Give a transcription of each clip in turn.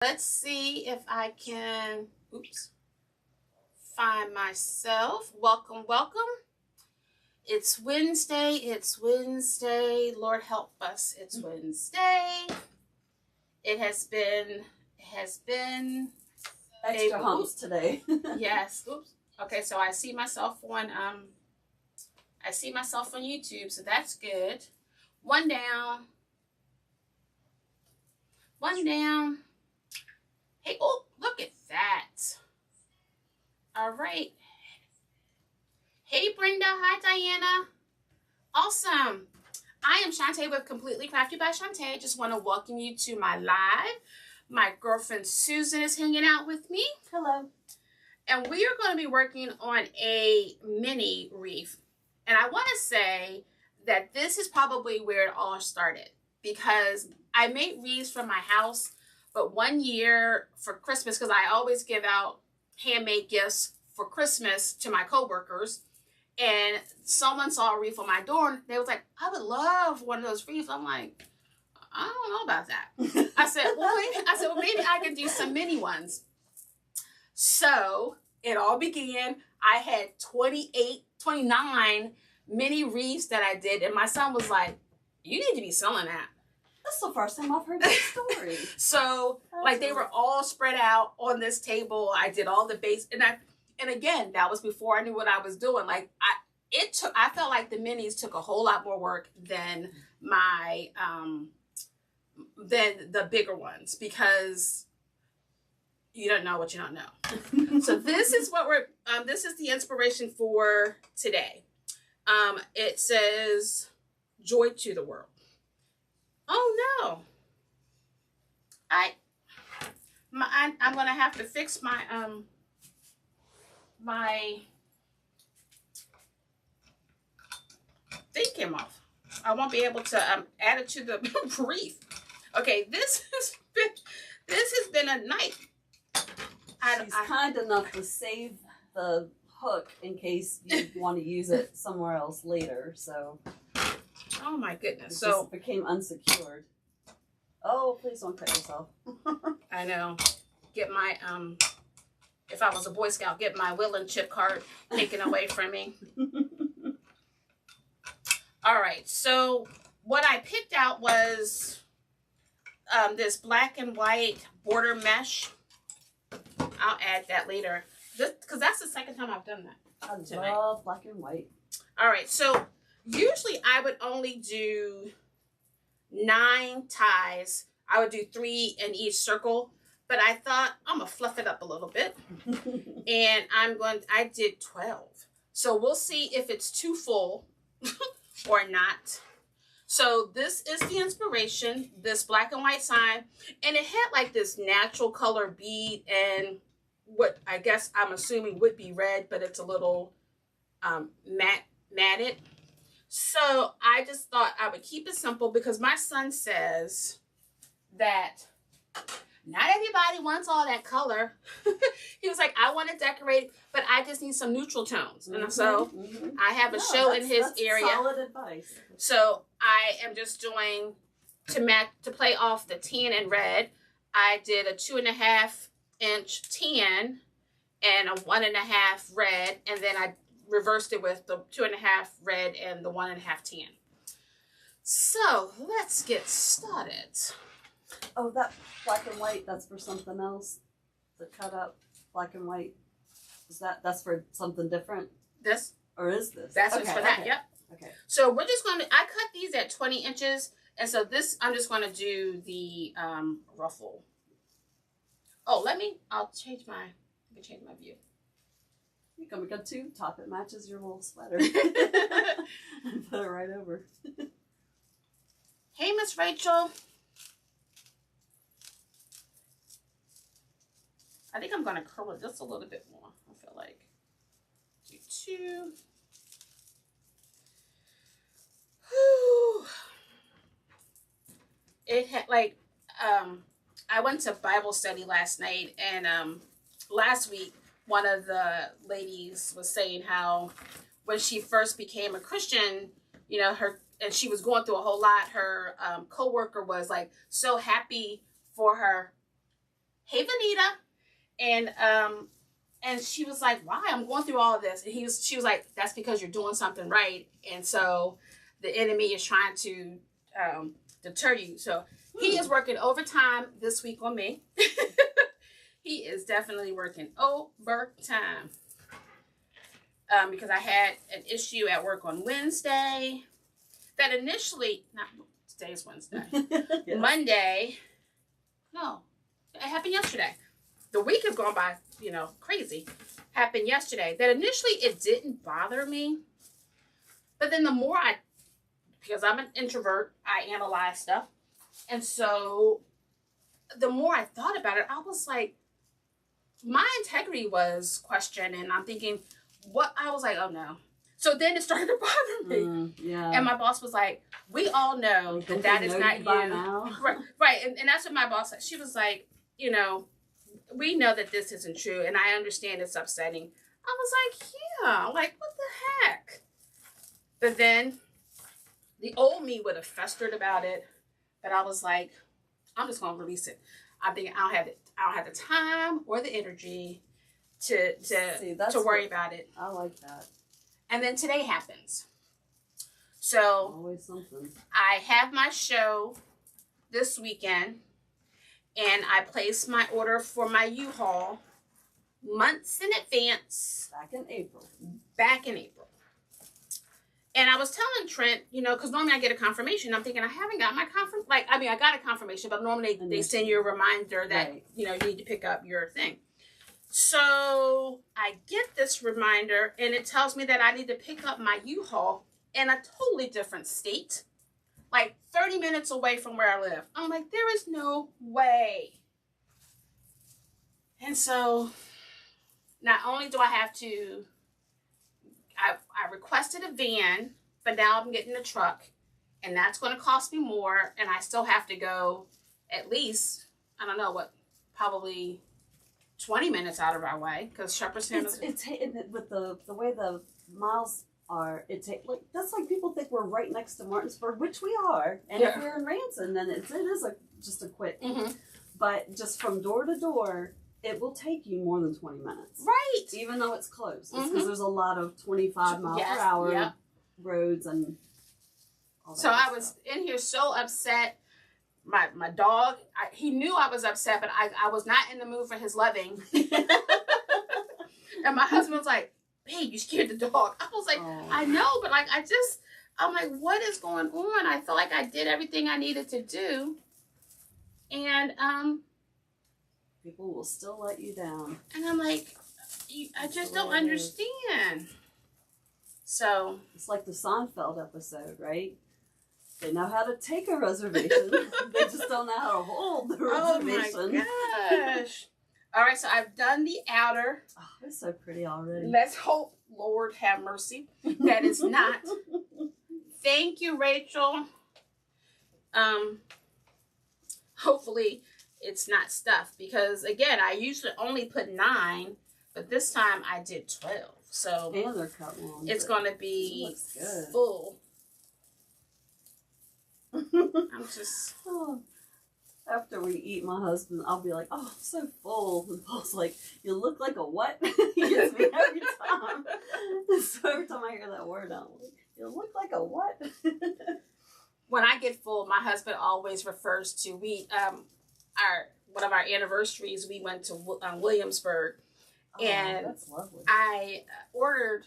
Let's see if I can, find myself. Welcome, welcome. It's Wednesday. Lord help us. It's Wednesday. It has been extra humps today. Yes. Oops. Okay, so I see myself on YouTube, so that's good. One down. Hey, oh, look at that. All right. Hey, Brenda. Hi, Diana. Awesome. I am Shantae with Completely Crafty by Shantae. I just want to welcome you to my live. My girlfriend Susan is hanging out with me. Hello. And we are going to be working on a mini wreath. And I want to say that this is probably where it all started, because I made wreaths for my house, but one year for Christmas, because I always give out handmade gifts for Christmas to my coworkers, and someone saw a wreath on my door, and they was like, I would love one of those wreaths. I'm like, I don't know about that. I said, well, maybe I can do some mini ones. So it all began. I had 29 mini wreaths that I did, and my son was like, you need to be selling that. That's the first time I've heard that story. So they were all spread out on this table. I did all the base, and again, that was before I knew what I was doing. I felt like the minis took a whole lot more work than my than the bigger ones, because you don't know what you don't know. So this is what this is the inspiration for today. It says joy to the world. Oh no. I'm gonna have to fix my my thing came off. I won't be able to add it to the wreath. Okay, this has been a night. She's kind enough to save the hook in case you want to use it somewhere else later. So. Oh my goodness! It just became unsecured. Oh, please don't cut yourself. I know. Get my if I was a Boy Scout, get my will and chip card taken away from me. All right. So what I picked out was this black and white border mesh. I'll add that later, because that's the second time I've done that. I love black and white. All right. So usually I would only do 9 ties. I would do 3 in each circle, but I thought I'm gonna fluff it up a little bit. And I did 12. So we'll see if it's too full or not. So this is the inspiration, this black and white sign, and it had like this natural color bead and what I guess I'm assuming would be red, but it's a little matted. So I just thought I would keep it simple, because my son says that not everybody wants all that color. He was like, I want to decorate, but I just need some neutral tones. And so I have a show in his area. Solid advice. So I am just doing to play off the tan and red. I did a 2.5-inch tan and a 1.5 red, and then I reversed it with the 2.5 red and the 1.5 tan. So let's get started. Oh, that black and white, that's for something else. The cut up black and white. That's for something different? This? Or is this? That's for that, yep. Okay. So we're just going to, I cut these at 20 inches. And so this, I'm just going to do the ruffle. Oh, I'll change my view. We got 2 top. It matches your little sweater. Put it right over. Hey, Miss Rachel. I think I'm going to curl it just a little bit more. I feel like. Do 2. Whew. It had I went to Bible study last night, and last week one of the ladies was saying how when she first became a Christian, you know, and she was going through a whole lot. Her coworker was like so happy for her "Hey, Vanita," and she was like, "Why? I'm going through all of this." And she was like, "That's because you're doing something right, and so the enemy is trying to deter you." So he is working overtime this week on me. He is definitely working overtime. Because I had an issue at work on Wednesday that initially, not today's Wednesday, yes. Monday, no, it happened yesterday. The week has gone by, crazy. Happened yesterday. That initially it didn't bother me. But then the more because I'm an introvert, I analyze stuff. And so the more I thought about it, I was like, my integrity was questioned. And I'm thinking, I was like, oh no. So then it started to bother me. Yeah. And my boss was like, we all know that is not you. Now? Right. And that's what my boss said. She was like, we know that this isn't true. And I understand it's upsetting. I was like, yeah. Like, what the heck? But then the old me would have festered about it. But I was like, I'm just going to release it. I'm thinking I don't have the time or the energy to worry about it. I like that. And then today happens. So always something. I have my show this weekend, and I placed my order for my U-Haul months in advance. Back in April. And I was telling Trent, because normally I get a confirmation. I'm thinking I haven't got my I got a confirmation, but normally they send you a reminder that, you need to pick up your thing. So I get this reminder, and it tells me that I need to pick up my U-Haul in a totally different state, like 30 minutes away from where I live. I'm like, there is no way. And so not only do I have to, I requested a van, but now I'm getting a truck, and that's going to cost me more, and I still have to go at least, I don't know what, probably 20 minutes out of our way, because Shepherdstown is... With the way the miles are, that's like people think we're right next to Martinsburg, which we are, and if we're in Ranson, then it is just a quick, but just from door to door, it will take you more than 20 minutes. Right. Even though it's close. Because there's a lot of 25 mile per hour roads and all that. So I was in here so upset. My dog, he knew I was upset, but I was not in the mood for his loving. And my husband was like, babe, you scared the dog. I was like, I know, but I'm like, what is going on? I felt like I did everything I needed to do. And, people will still let you down. And I'm like, I just don't understand. So. It's like the Seinfeld episode, right? They know how to take a reservation. They just don't know how to hold the reservation. Oh my gosh. All right, so I've done the outer. Oh, it's so pretty already. Let's hope, Lord have mercy, that is not. Thank you, Rachel. Hopefully it's not stuffed, because again, I usually only put 9, but this time I did 12. So and they're cut long. It's going to be full. I'm just... After we eat, my husband, I'll be like, oh, I'm so full. And Paul's like, you look like a what? He gets me every time. So every time I hear that word, I'm like, you look like a what? When I get full, my husband always refers to, one of our anniversaries, we went to Williamsburg. Oh, and that's lovely. I ordered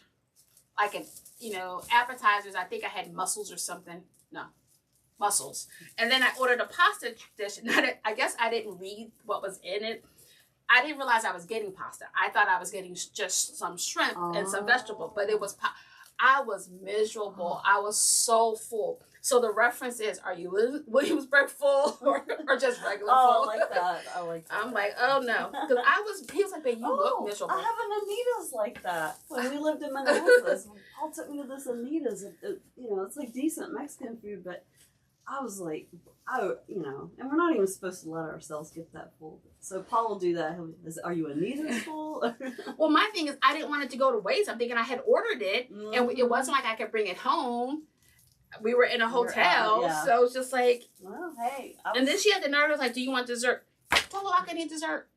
appetizers. I think I had mussels or something. No. Mussels. And then I ordered a pasta dish. I guess I didn't read what was in it. I didn't realize I was getting pasta. I thought I was getting just some shrimp and some vegetable, but it was I was miserable. I was so full. So the reference is, are you Williamsburg full or just regular full? I like that. I'm like, oh no. Because he was like, babe, you look miserable. I have an Anita's like that. When we lived in Minneapolis, Paul took me to this Anita's. It's like decent Mexican food, but I was like, and we're not even supposed to let ourselves get that full. So Paul will do that. Are you Anita's full? Well, my thing is, I didn't want it to go to waste. I'm thinking I had ordered it, and it wasn't like I could bring it home. We were in a hotel, so it's just like, well, hey. And then she had the nerve, was like, do you want dessert? I don't well, I can eat dessert.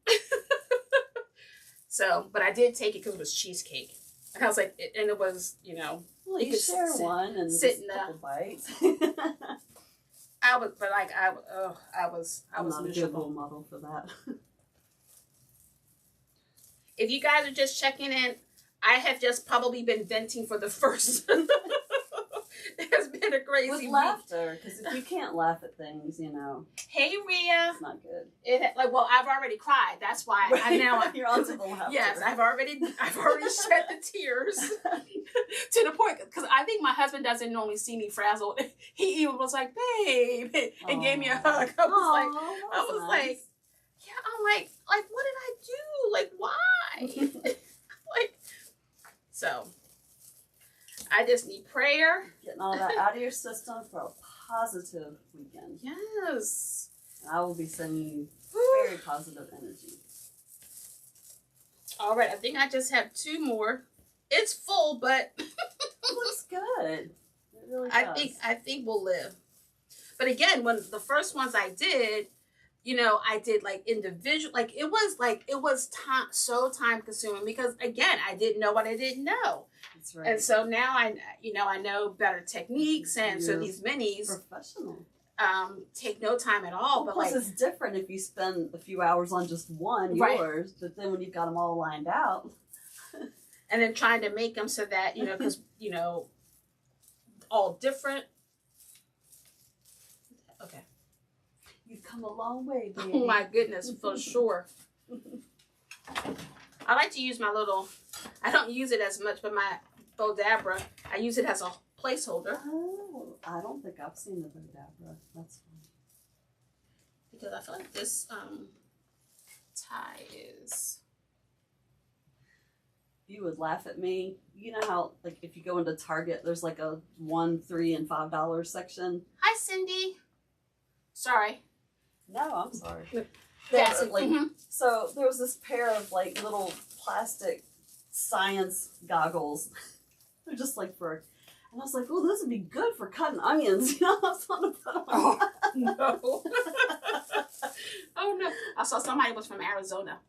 So, but I did take it because it was cheesecake. And I was like, and it was, you know. Well, you share one and sit just in a couple bites. I was, but like, I was not miserable. a good role model for that. If you guys are just checking in, I have just probably been venting for the first. It's been a crazy With week. laughter, because if you can't laugh at things, you know, Hey, Rhea. it's not good. Well, I've already cried. That's why You're on to the laughter. Yes, I've already shed the tears to the point, because I think my husband doesn't normally see me frazzled. He even was like, "Babe," and gave me a hug. I was like, yeah, I'm like, what did I do? Like, why? Like, so I just need prayer. Getting all that out of your system for a positive weekend. Yes. And I will be sending you very positive energy. All right, I think I just have 2 more. It's full, but It looks good. It really does. I think we'll live. But again, when the first ones I did, you know, I did like individual, it was so time consuming, because again, I didn't know what I didn't know. That's right. And so now I know better techniques, and so these minis professional take no time at all. Well, but plus it's different if you spend a few hours on just one, right. yours, but then when you've got them all lined out. And then trying to make them so that, you know, because, you know, all different. Okay. You've come a long way, baby. Oh my goodness, for sure. I like to use my little, I don't use it as much, but my Bodabra, I use it as a placeholder. Oh, I don't think I've seen the Bodabra. That's fine. Because I feel like this tie is... You would laugh at me. You know how, like, if you go into Target, there's like a $1, $3, and $5 section. Hi, Cindy. Sorry. No, I'm sorry. Yes. So there was this pair of like little plastic science goggles. They're just like for, and I was like, oh, those would be good for cutting onions. You know, I was going to put on. Oh no! Oh no! I saw somebody was from Arizona.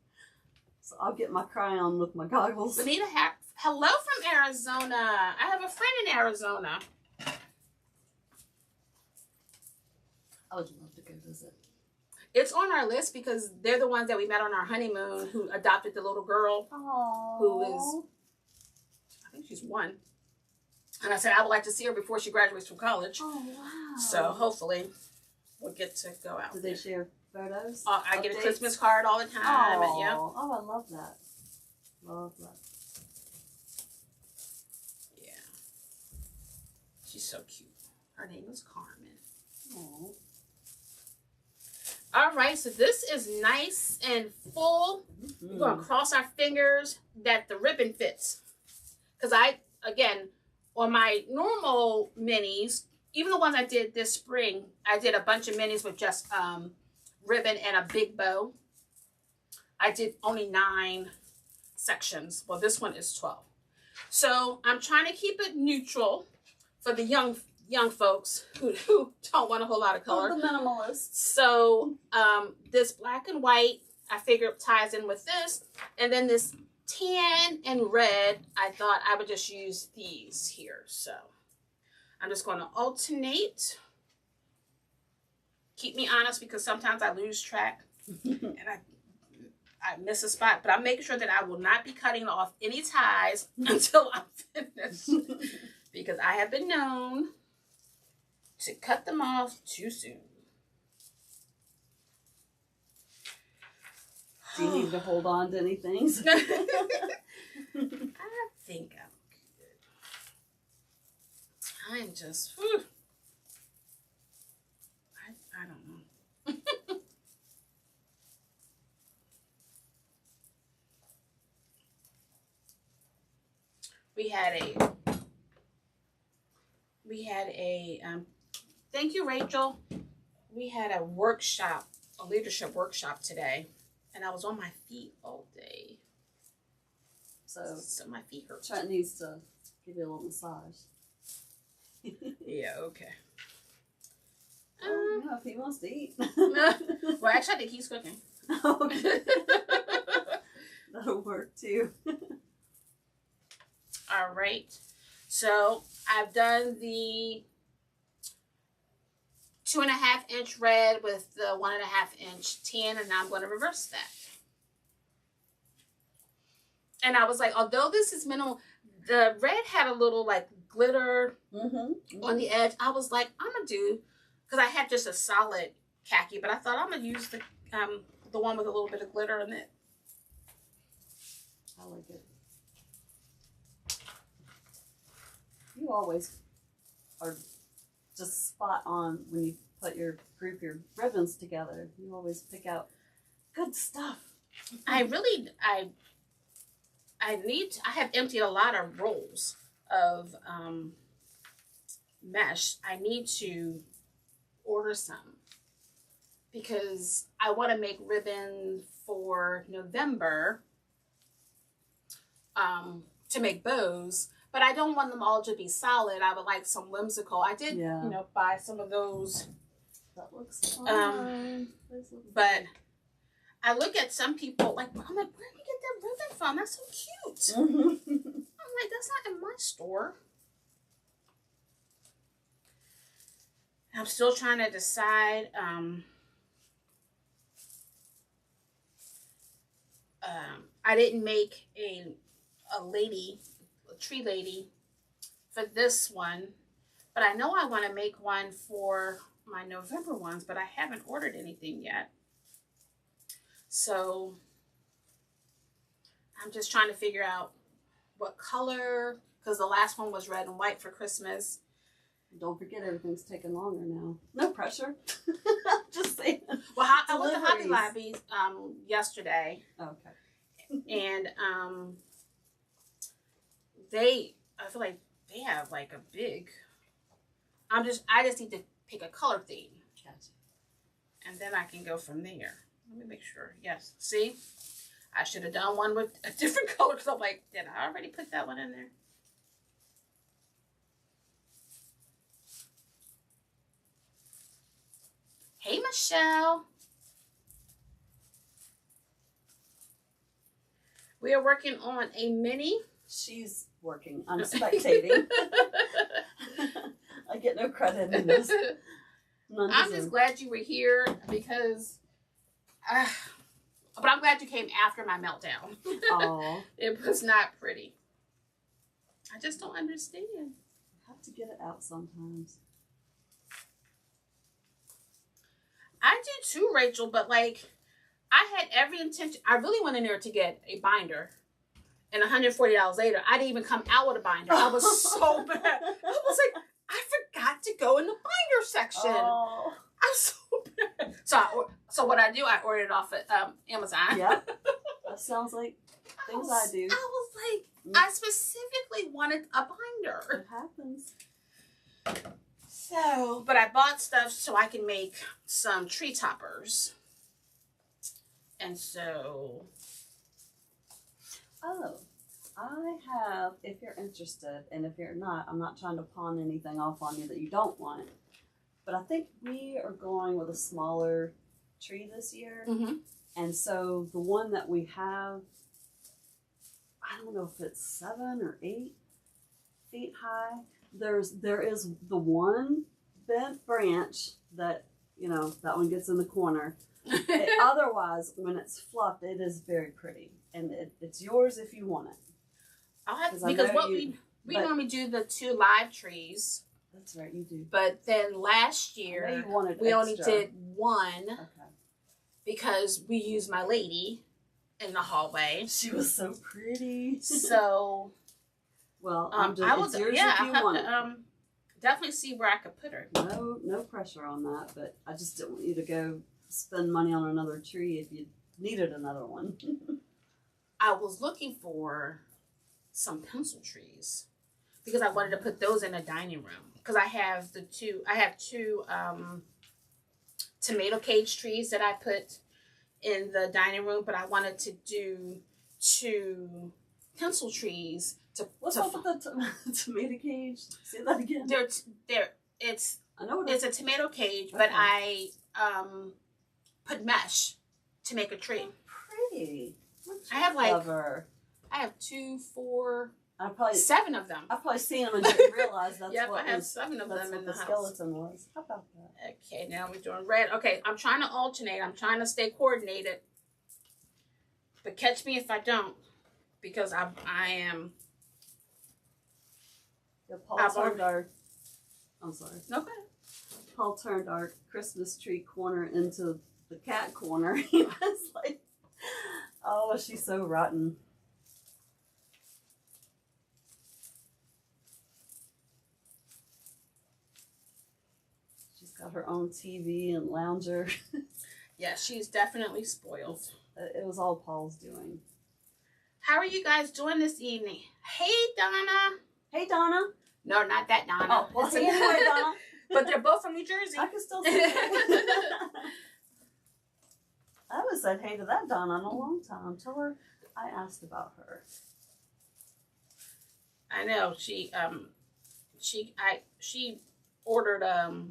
So I'll get my crayon with my goggles. Benita, hello from Arizona. I have a friend in Arizona. I would love to go visit. It's on our list because they're the ones that we met on our honeymoon who adopted the little girl. Aww. Who is, I think she's 1. And I said I would like to see her before she graduates from college. Oh, wow. So hopefully we'll get to go out. Do they share photos? I get a Christmas card all the time. Oh, and, yeah. I love that. Love that. Yeah. She's so cute. Her name is Carmen. Aww. All right, so this is nice and full. We're going to cross our fingers that the ribbon fits. Because again, on my normal minis, even the ones I did this spring, I did a bunch of minis with just ribbon and a big bow. I did only 9 sections. Well, this one is 12. So I'm trying to keep it neutral for the young folks who don't want a whole lot of color. Oh, the minimalists. So this black and white, I figured ties in with this. And then this tan and red, I thought I would just use these here. So I'm just going to alternate. Keep me honest because sometimes I lose track and I miss a spot. But I'm making sure that I will not be cutting off any ties until I'm finished. Because I have been known to cut them off too soon. Do you need to hold on to anything? I think I'm good. I'm just, whew. I don't know. We had a thank you, Rachel. We had a workshop, a leadership workshop today, and I was on my feet all day. So my feet hurt. Trent needs to give you a little massage. Yeah, okay. No, if he wants to eat. Well, actually, I think he's cooking. Okay. That'll work too. All right. So I've done the 2.5-inch red with the 1.5-inch tan, and now I'm going to reverse that. And I was like, although this is minimal, the red had a little like glitter on the edge. I was like, I'm gonna do, because I had just a solid khaki, but I thought I'm gonna use the one with a little bit of glitter in it. I like it. You always are just spot on when you group your ribbons together. You always pick out good stuff. I have emptied a lot of rolls of mesh. I need to order some because I want to make ribbon for November to make bows, but I don't want them all to be solid. I would like some whimsical. I did, buy some of those. That looks fun. But I look at some people like, I'm like, where did you get that ribbon from? That's so cute. I'm like, that's not in my store. I'm still trying to decide. I didn't make a tree lady for this one, but I know I want to make one for my November ones, but I haven't ordered anything yet. So I'm just trying to figure out what color, because the last one was red and white for Christmas. Don't forget, everything's taking longer now. No pressure. Just saying. Well, I went to Hobby Lobby yesterday. Okay. And I feel like they have like a big. I just need to pick a color theme. Gotcha. And then I can go from there. Let me make sure. Yes. See? I should have done one with a different color because I'm like, did I already put that one in there? Hey, Michelle. We are working on a mini. She's working. I'm spectating. I get no credit in this. I'm just glad you were here because, but I'm glad you came after my meltdown. Oh, it was not pretty. I just don't understand. I have to get it out sometimes. I do too, Rachel, but like, I had every intention. I really went in there to get a binder. And $140 later, I didn't even come out with a binder. I was so bad. I was like, I forgot to go in the binder section. Oh. I'm so bad. So what I do, I ordered it off at Amazon. Yep. That sounds like things I do. I was like, I specifically wanted a binder. It happens. So, but I bought stuff so I can make some tree toppers. And so... Oh, I have, if you're interested, and if you're not, I'm not trying to pawn anything off on you that you don't want. But I think we are going with a smaller tree this year. Mm-hmm. And so the one that we have, I don't know if it's 7 or 8 feet high. There is the one bent branch that, that one gets in the corner. Otherwise, when it's fluffed, it is very pretty. And it's yours if you want it. I'll have because what we normally do the 2 live trees. That's right, you do. But then last year we only did 1 because we used my lady in the hallway. She was so pretty. So, well, it's yours if you want it. Definitely see where I could put her. No pressure on that, but I just didn't want you to go spend money on another tree if you needed another one. I was looking for some pencil trees because I wanted to put those in a dining room because I have two tomato cage trees that I put in the dining room, but I wanted to do 2 pencil trees to. What's up with the tomato cage? Say that again. It's a tomato cage, but I put mesh to make a tree. Pretty. I have like Clever. I have 2, 4, I probably 7 of them. I've probably seen them and didn't realize that's Yep, what I have was, 7 of that's them what in the the house. skeleton was. How about that? Okay, now we're doing red. Okay, I'm trying to alternate. I'm trying to stay coordinated. But catch me if I don't, because I am. Yeah, Paul turned our. I'm sorry. Okay. Paul turned our Christmas tree corner into the cat corner. He was like, "Oh, she's so rotten." She's got her own TV and lounger. Yeah, she's definitely spoiled. It was all Paul's doing. How are you guys doing this evening? Hey, Donna. Hey, Donna. No, not that Donna. Oh, well, hey, anyway, Donna. But they're both from New Jersey. I can still see that. I haven't said hey to that Donna in a long time. Tell her I asked about her. I know she ordered a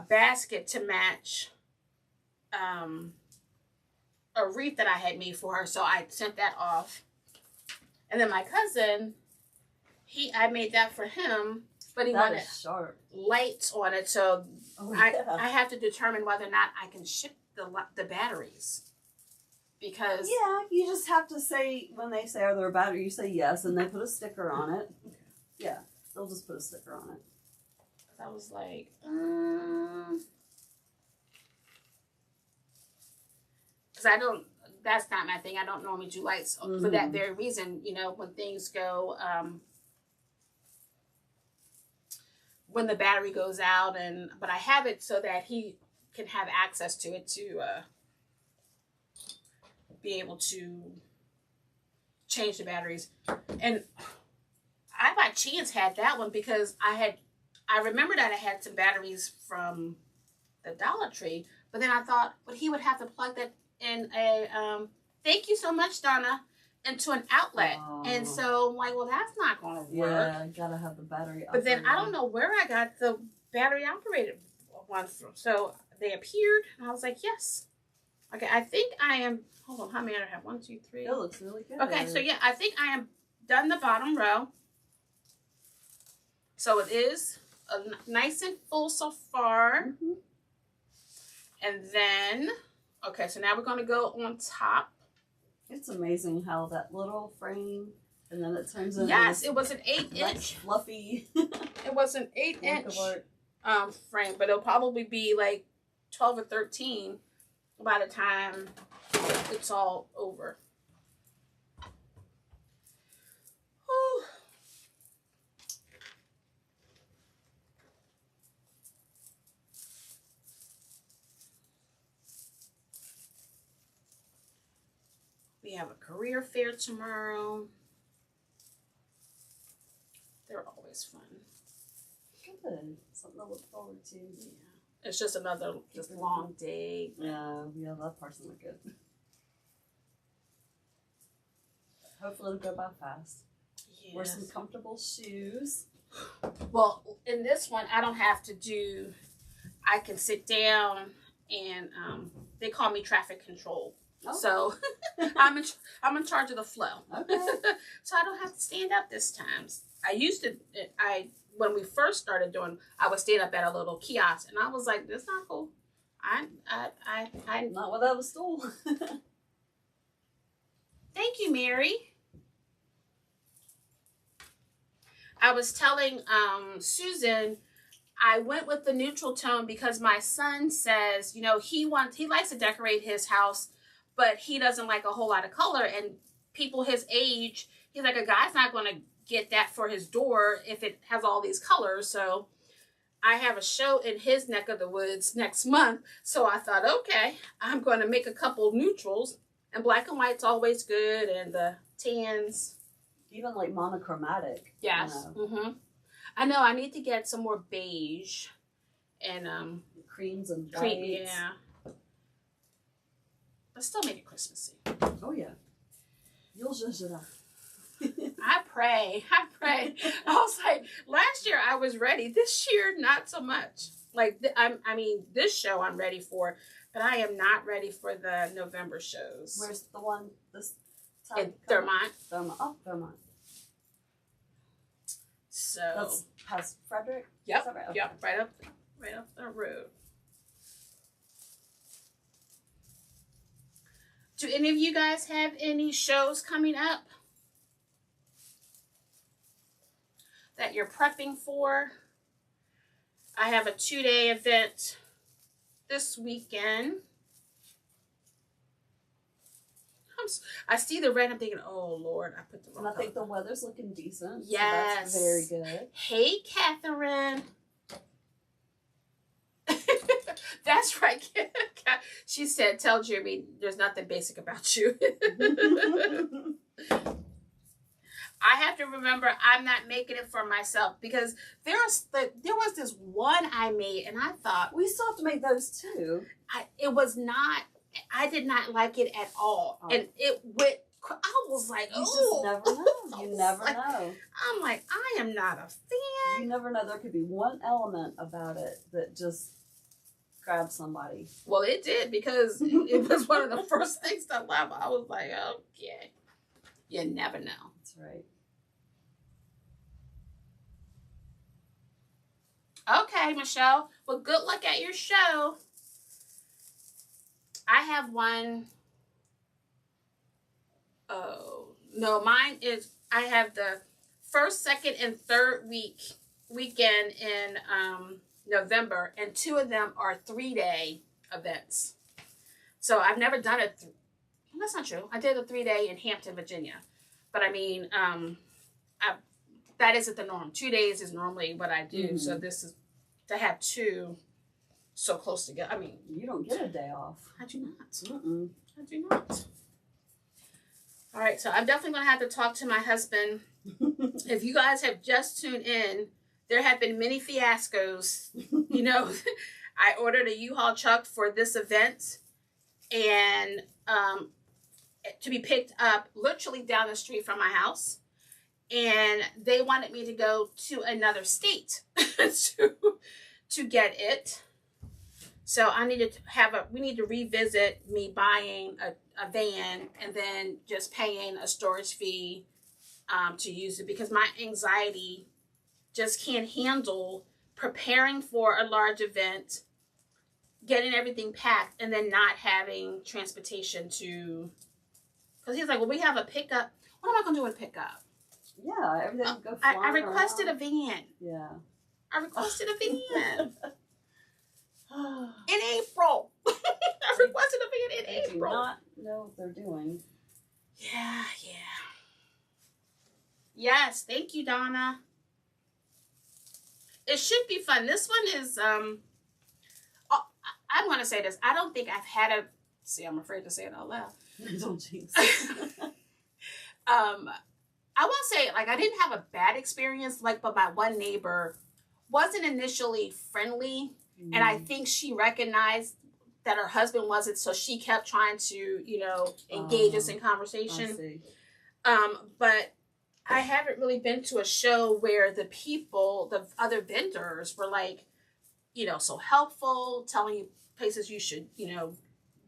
basket to match a wreath that I had made for her, so I sent that off. And then my cousin, I made that for him, but he wanted sharp lights on it, so yeah. I have to determine whether or not I can ship the batteries. Because you just have to say, when they say, are there a battery, you say yes, and they put a sticker on it. Yeah, they'll just put a sticker on it. I was like, because that's not my thing. I don't normally do lights for that very reason. You know, when things go, when the battery goes out, but I have it so that he can have access to it to be able to change the batteries. And I by chance had that one because I remembered that I had some batteries from the Dollar Tree, but then I thought, but he would have to plug that in thank you so much, Donna, into an outlet. Oh. And so I'm like, well, that's not going to work. Yeah, gotta have the battery. But then I don't know where I got the battery operated ones from. So they appeared, and I was like, yes. Okay, I think I am. Hold on, how many do I have? 1, 2, 3. It looks really good. Okay, so yeah, I think I am done the bottom row. So it is nice and full so far. Mm-hmm. And then, okay, so now we're going to go on top. It's amazing how that little frame, and then it turns into Yes, it was an 8-inch. Fluffy. It was an 8-inch frame, but it'll probably be like 12 or 13 by the time it's all over. Whew. We have a career fair tomorrow. They're always fun. Good. Something to look forward to. Yeah. It's just another long day. Yeah, that part's not good. Hopefully it'll go by fast. Yes. Wear some comfortable shoes. Well, in this one, I don't have to do, I can sit down and they call me traffic control. Oh. So I'm in charge of the flow. Okay. So I don't have to stand up this time. I used to, when we first started doing, I would stand up at a little kiosk, and I was like, "That's not cool." I not without a stool. Thank you, Mary. I was telling Susan, I went with the neutral tone because my son says, you know, he likes to decorate his house, but he doesn't like a whole lot of color. And people his age, he's like, a guy's not going to get that for his door if it has all these colors. So I have a show in his neck of the woods next month. So I thought, okay, I'm going to make a couple neutrals, and black and white's always good, and the tans. Even like monochromatic. Yes. You know. Mm-hmm. I know I need to get some more beige and creams and whites. Yeah. But still make it Christmassy. Oh yeah. You'll just I pray. I was like, last year I was ready. This year, not so much. Like, I mean, this show I'm ready for, but I am not ready for the November shows. Where's the one this time? In Thurmont. Thurmont. Oh, Thurmont. So that's past Frederick? Yep. Right? Okay. Yep. Right up the road. Do any of you guys have any shows coming up that you're prepping for? I have a 2-day event this weekend. I see the red. I'm thinking, oh Lord, I put the wrong. And I think the weather's looking decent. Yes, so that's very good. Hey, Catherine. That's right. She said, "Tell Jeremy there's nothing basic about you." I have to remember I'm not making it for myself, because there was this one I made and I thought we still have to make those too. I did not like it at all. Oh. And it went, I was like, you just never know. You never know. I'm like, I am not a fan. You never know. There could be one element about it that just grabs somebody. Well, it did, because it was one of the first things I loved. I was like, okay. You never know. That's right. Okay, Michelle. Well, good luck at your show. I have one. Oh, no, mine is, I have the first, second, and third weekend in November, and 2 of them are 3-day events. So I've never done that's not true. I did a 3-day in Hampton, Virginia. But I mean, that isn't the norm. 2 days is normally what I do. Mm-hmm. So this is, to have 2 so close together. I mean, you don't get a day off. I do not. Mm-mm. I do not. All right, so I'm definitely going to have to talk to my husband. If you guys have just tuned in, there have been many fiascos. You know, I ordered a U-Haul truck for this event, and to be picked up literally down the street from my house. And they wanted me to go to another state to get it. So I needed to we need to revisit me buying a van and then just paying a storage fee to use it, because my anxiety just can't handle preparing for a large event, getting everything packed, and then not having transportation to, because he's like, well, we have a pickup. What am I going to do with pickup? Yeah, everything go I requested around. A van. Yeah. I requested a van. In April. I requested a van in April. They do not know what they're doing. Yeah. Yes, thank you, Donna. It should be fun. This one is, I'm going to say this. I don't think I've had a, see, I'm afraid to say it out loud. Don't jinx. I won't say, like, I didn't have a bad experience, like, but my one neighbor wasn't initially friendly. Mm. And I think she recognized that her husband wasn't, so she kept trying to, you know, engage us in conversation. I see. But I haven't really been to a show where the people, the other vendors were like, you know, so helpful, telling you places you should, you know,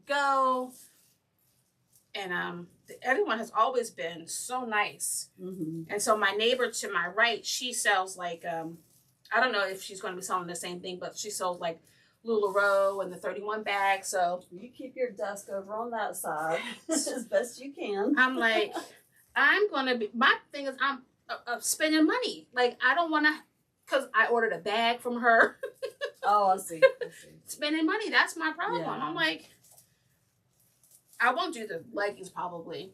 go. And everyone has always been so nice. Mm-hmm. And so my neighbor to my right, she sells like, I don't know if she's going to be selling the same thing, but she sells like LuLaRoe and the 31 bag. So you keep your desk over on that side as best you can. I'm like, I'm going to be, my thing is I'm spending money. Like, I don't want to, because I ordered a bag from her. Oh, I see. Spending money, that's my problem. Yeah. I'm like, I won't do the leggings probably,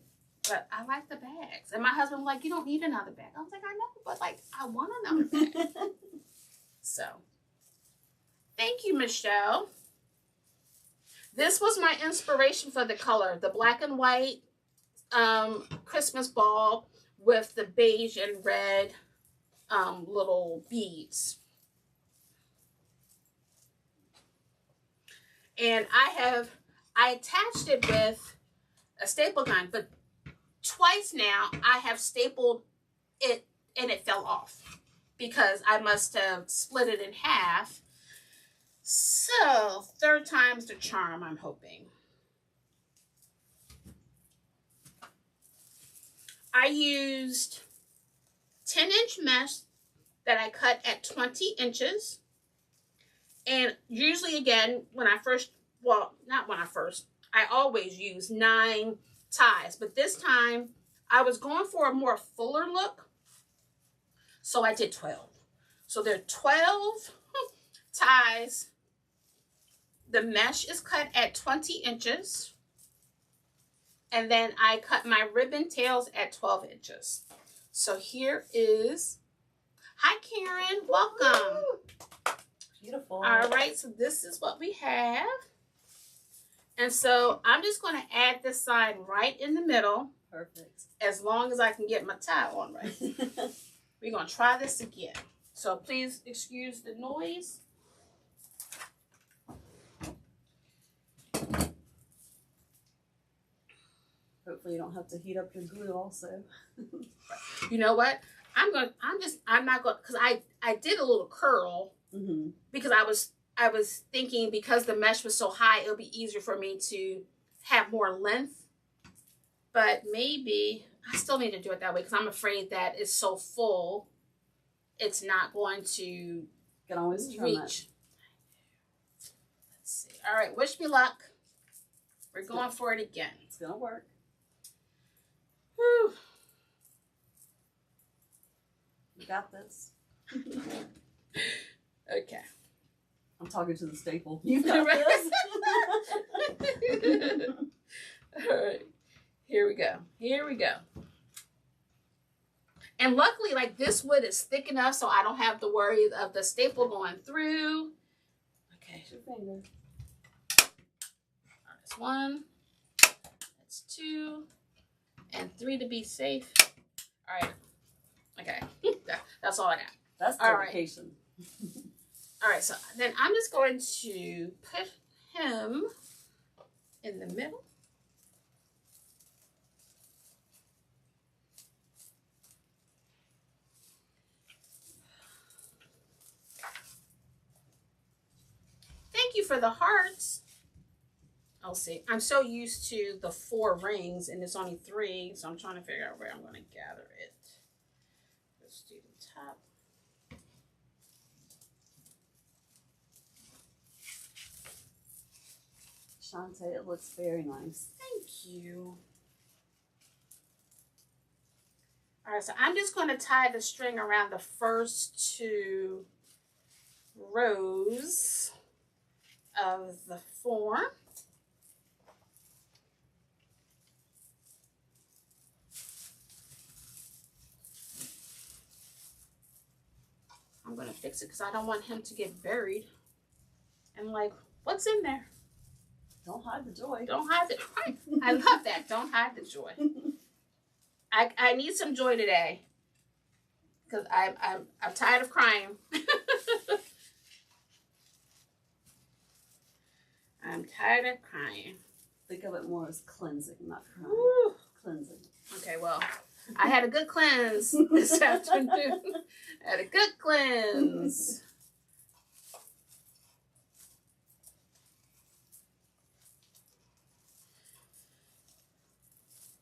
but I like the bags. And my husband was like, you don't need another bag. I was like, I know, but like, I want another bag. So, thank you, Michelle. This was my inspiration for the color, the black and white Christmas ball with the beige and red little beads. And I attached it with a staple gun, but twice now I have stapled it and it fell off because I must have split it in half. So, third time's the charm, I'm hoping. I used 10-inch mesh that I cut at 20 inches. And usually, again, I always use 9 ties. But this time, I was going for a more fuller look. So I did 12. So there are 12 ties. The mesh is cut at 20 inches. And then I cut my ribbon tails at 12 inches. So here is, hi Karen, welcome. Beautiful. All right, so this is what we have. And so I'm just going to add this side right in the middle. Perfect. As long as I can get my tie on right. We're going to try this again. So please excuse the noise. Hopefully you don't have to heat up your glue also. You know what? I'm not going, because I did a little curl because I was thinking because the mesh was so high, it'll be easier for me to have more length. But maybe I still need to do it that way because I'm afraid that it's so full, it's not going to Can always trim reach. it. Let's see. All right, wish me luck. We're going for it again. It's gonna work. Whew. You got this. Okay. I'm talking to the staple. You got this. All right. Here we go. Here we go. And luckily, like, this wood is thick enough so I don't have to worry of the staple going through. Okay. Your finger. That's 1. That's 2. And 3 to be safe. All right. Okay. That's all I got. That's dedication. All right. So then I'm just going to put him in the middle. Thank you for the hearts. I'll see. I'm so used to the 4 rings and it's only 3, so I'm trying to figure out where I'm going to gather it. Let's do the top. Shantae, it looks very nice. Thank you. All right, so I'm just going to tie the string around the first 2 rows of the form. I'm going to fix it because I don't want him to get buried. And like, what's in there? Don't hide the joy. Don't hide the joy. I love that. Don't hide the joy. I need some joy today because I'm tired of crying. I'm tired of crying. Think of it more as cleansing, not crying. Woo. Cleansing. Okay, well, I had a good cleanse this afternoon. I had a good cleanse.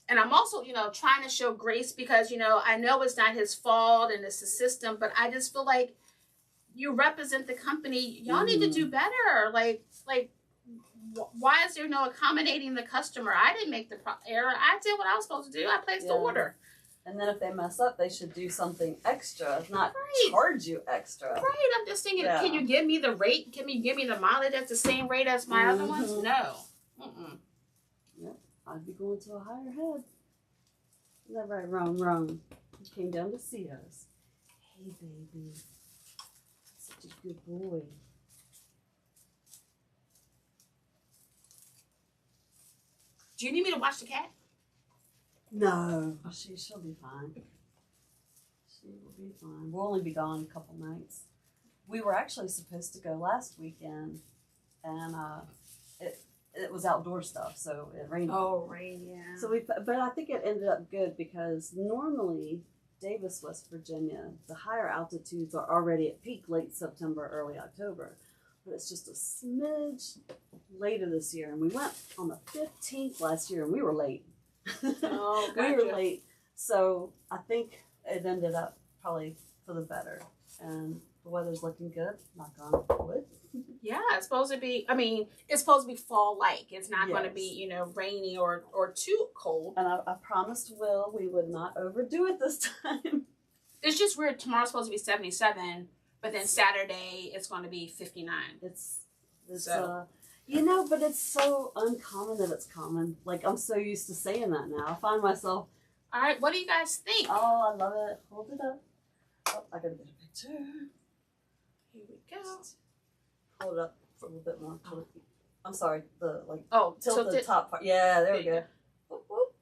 And I'm also, trying to show grace because, I know it's not his fault and it's the system, but I just feel like you represent the company. Y'all need to do better. Like, why is there no accommodating the customer? I didn't make the error. I did what I was supposed to do. I placed the order. And then if they mess up, they should do something extra, not charge you extra. Right. I'm just thinking, can you give me the rate? Can you give me the mileage at the same rate as my other ones? No. Yep. I'd be going to a higher head. Is that right? Wrong. He came down to see us. Hey, baby. Such a good boy. Do you need me to watch the cat? No. She'll be fine. She will be fine. We'll only be gone a couple nights. We were actually supposed to go last weekend, and it was outdoor stuff, so it rained. Oh, rain, yeah. So but I think it ended up good because normally Davis, West Virginia, the higher altitudes are already at peak late September, early October. but it's just a smidge later this year. And we went on the 15th last year, and we were late. Oh, gotcha. We were late. So I think it ended up probably for the better. And the weather's looking good. Knock on wood. Yeah, it's supposed to be, I mean, it's supposed to be fall-like. It's not going to Yes. be, you know, rainy or too cold. And I promised Will we would not overdo it this time. It's just weird. Tomorrow's supposed to be 77, but then Saturday it's going to be 59. It's So. You know, but it's so uncommon that it's common. Like, I'm so used to saying that now. I find myself, All right, what do you guys think? oh, I love it. Hold it up. Oh, I gotta get a picture. Here we go. Hold it up for a little bit more. I'm sorry, Oh, tilt the tilted. top part. Yeah, there we There you go. Whoop, whoop.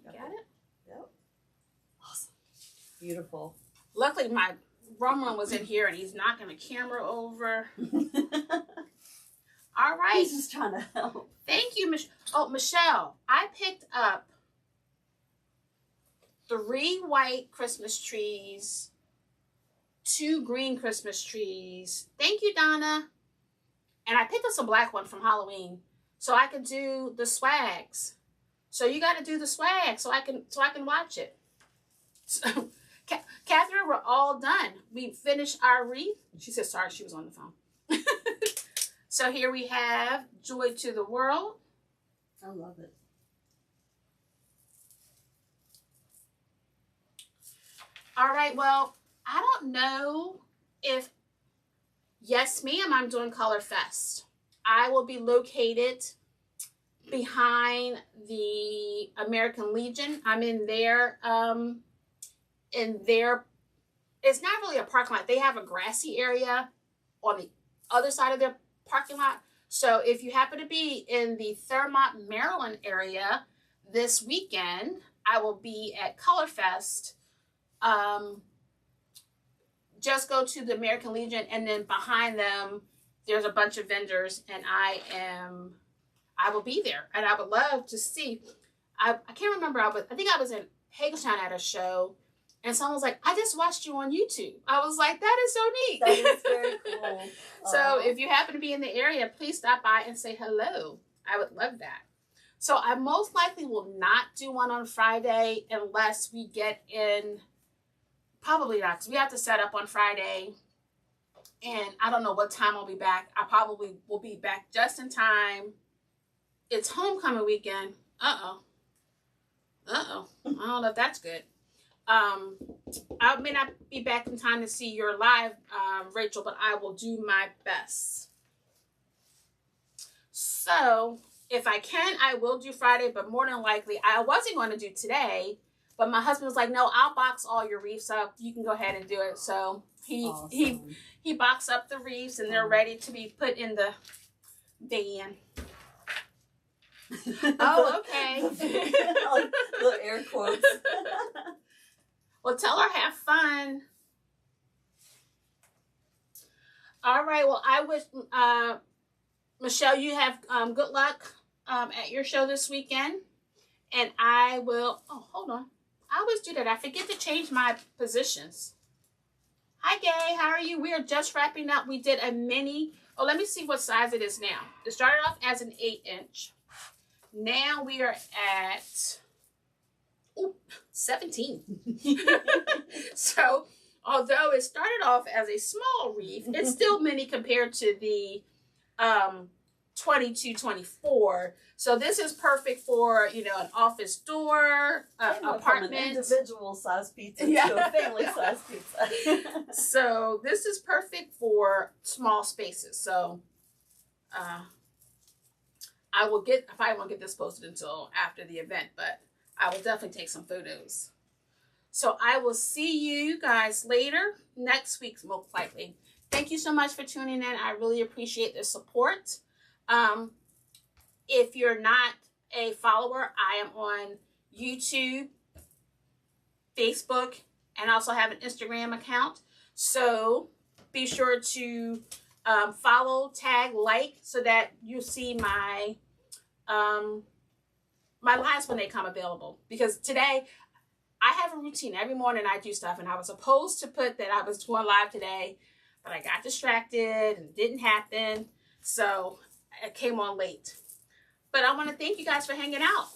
Got it? Yep. Awesome. Beautiful. Luckily, my Roman was in here and he's knocking the camera over. All right. He's just trying to help. Thank you, Michelle. Oh, Michelle, I picked up 3 white Christmas trees, 2 green Christmas trees. Thank you, Donna. And I picked up some black one from Halloween so I can do the swags. So you got to do the swag so I can watch it. So, Catherine, we're all done. We finished our wreath. She said sorry, she was on the phone. So here we have Joy to the World. I love it. All right, well, I don't know if, yes, ma'am, I'm doing Color Fest. I will be located behind the American Legion. I'm in their, it's not really a parking lot. They have a grassy area on the other side of their parking lot. So if you happen to be in the Thurmont, Maryland area this weekend, I will be at Color Fest. Just go to the American Legion, and then behind them there's a bunch of vendors, and I will be there, and I would love to see. I can't remember. I think I was in Hagerstown at a show, and someone was like, I just watched you on YouTube. I was like, that is so neat. That is very cool. So if you happen to be in the area, please stop by and say hello. I would love that. So I most likely will not do one on Friday unless we get in, probably not, because we have to set up on Friday. And I don't know what time I'll be back. I probably will be back just in time. It's homecoming weekend. Uh-oh. I don't know if that's good. I may not be back in time to see your live, Rachel, but I will do my best. So if I can, I will do Friday, but more than likely, I wasn't going to do today, but my husband was like, no, I'll box all your wreaths up. You can go ahead and do it. So he boxed up the wreaths, and they're ready to be put in the van. Oh, okay. Like little air quotes. Well, tell her have fun. All right. Well, I wish, Michelle, you have good luck at your show this weekend. And I will, oh, hold on. I always do that. I forget to change my positions. Hi, Gay. How are you? We are just wrapping up. We did a mini. Oh, let me see what size it is now. It started off as an 8-inch. Now we are at 17. So, although it started off as a small wreath, it's still mini compared to the 22-24. So this is perfect for, you know, an office door, apartment. From an individual size pizza to a family size pizza. So this is perfect for small spaces. So I probably won't get this posted until after the event, but I will definitely take some photos. So I will see you guys later, next week most likely. Thank you so much for tuning in. I really appreciate the support. If you're not a follower, I am on YouTube, Facebook, and also have an Instagram account. So be sure to follow, tag, like, so that you see my my lives when they come available. Because today, I have a routine. Every morning I do stuff, and I was supposed to put that I was going live today, but I got distracted and it didn't happen. So I came on late. But I want to thank you guys for hanging out.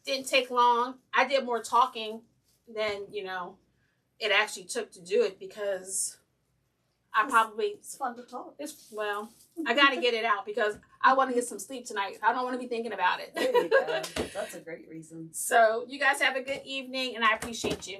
Didn't take long. I did more talking than, you know, it actually took to do it because It's fun to talk. Well, I got to get it out because I want to get some sleep tonight. I don't want to be thinking about it. There you go. That's a great reason. So you guys have a good evening and I appreciate you.